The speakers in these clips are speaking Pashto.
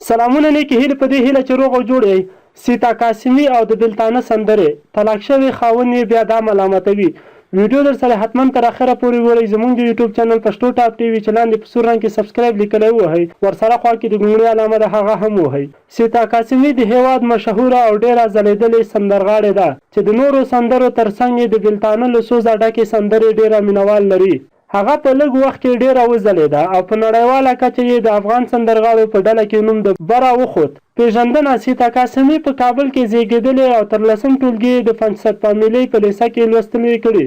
سلامونه نیکې هیلې په دې هیله چې روغ او جوړ یې. سیتا قاسمي او د بېلتانه سندرې طلاق شوی خاوند یې بیا دا ملامتوي. ویډیو در سره حتما تر اخره پورې وګورئ. زموږ د یوټیوب چینل پښتو ټاپ ټي وي چې لاندې په سور رنګ کې سبسکرایب لیکلی ووهئ، ورسره خوا کې د ګونګړۍ علامه ده هغه هم ووهئ. سیتا قاسمي د هېواد مشهوره او ډېره ځلېدلې سندرغاړې ده چې د نورو سندرو تر څنګ یې د بېلتانه له سوزه ډکې سندرې ډېره مینوال لري. هغه په لږ وخت کې ډېره وځلېده او په نړیواله کچه یې د افغان سندرغاړو په ډله کې نوم د بره وخوت. پیژندنه سیتا قاسمي په کابل کې زیږېدلې او تر 10م ټولګي د فنسد فامیلۍ په لیسه کې لوستل کړي.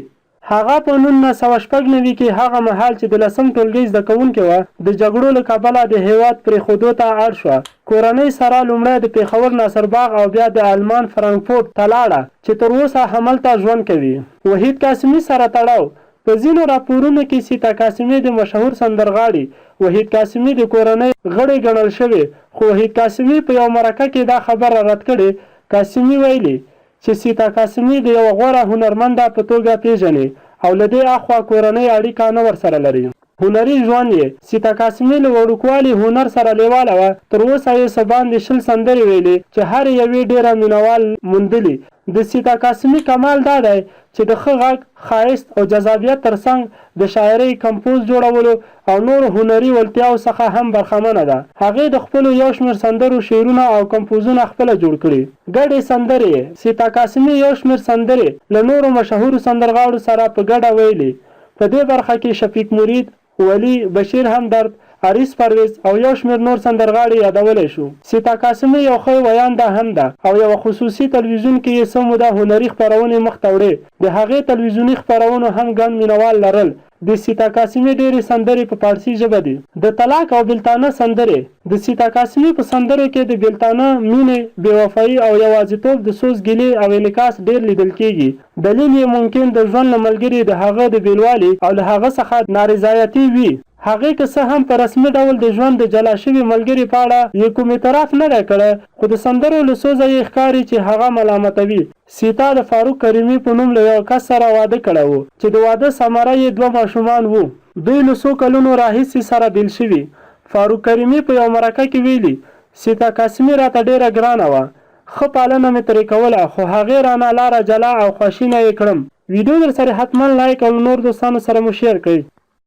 هغه په 1996 کې هغه مهال چې د 10م ټولګي زده کوونکې وه د جګړو له کبله د هېواد پرېښودو ته اړ شوه. کورنۍ سره لومړی د پېښور ناصرباغ او بیا د آلمان فرانکفورټ ته لاړه چې تر اوسه هملته ژوند کوي. وحید قاسمي سره تړاو په ځینو راپورونو کې سیتا قاسمي د مشهور سندرغاړي وحید قاسمي د کورنۍ غړی ګڼل شوی، خو وحید قاسمي په یو مرکه کې دا خبره رد کړې. قاسمي ویلي چې سیتا قاسمي د یو غوره هنرمنده په توګه پیژني او له دې اخوا کورنۍ اړیکه نه ورسره لري. هنري ژوند یې سیتا قاسمي له وړوکوالي هنر سره لیواله وه. تر اوسه یې څه باندې 20 سندرې ویلې چې هر یوې ډېره مینوال موندلي. د سیتا قاسمي کمال دا دی چې د ښه غږ، ښایست او جذابیت ترڅنګ د شاعرۍ، کمپوز جوړولو او نورو هنري وړتیاو څخه هم برخمنه ده. هغې د خپلو یو شمېر سندرو شعرونه او کمپوزونه خپله جوړ کړي. ګډې سندرې سیتا قاسمي یو شمېر سندرې له نورو مشهورو سندرغاړو سره په ګډه ویلي. په دې برخه کې شفیق مرید، ولی، بشیر همدرد، عریض پرویز او یو شمېر نور سندرغاړي یادولی شو. سیتا قاسمي یو ښه ویانده هم ده او یو خصوصي تلویزیون کې یې څه موده هنري خپرونې مخته وړې. د هغې تلویزیوني خپرونو هم ګڼ مینوال لرل. د سیتا قاسمي ډېرې سندرې په فارسي ژبه دي. د طلاق او بېلتانه سندرې د سیتا قاسمي په سندرو کې د بېلتانه، مینې، بېوفایي او یوازیتوب د سوز ګیلې او انعکاس ډېر لیدل کېږي. دلیل یې ممکن د ژوند له ملګري د هغه د بېلوالي او له هغه څخه نارضایتي وي. هغې که څه هم په رسمي ډول د ژوند د جلا شوي ملګري په اړه یې کوم اعتراف نه دی کړی، خو د سندرو له سوزه یې ښکاري چې هغه ملامتوي. سیتا د فاروق کریمي په نوم له یو کس سره واده کړی و چې د واده ثمره یې 2 ماشومان وو. دوی له څو کلونو راهیسې سره بیل شوي. فاروق کریمي په یو مرکه کې ویلي سیتا قاسمي راته ډېره ګرانه وه، ښه پالنه مې ترې کوله، خو هغې رانه لاره جلا او خواشینه یې کړم. ویډیو در سره حتما لایک او نور دوستانو سره مو شیر کړئ.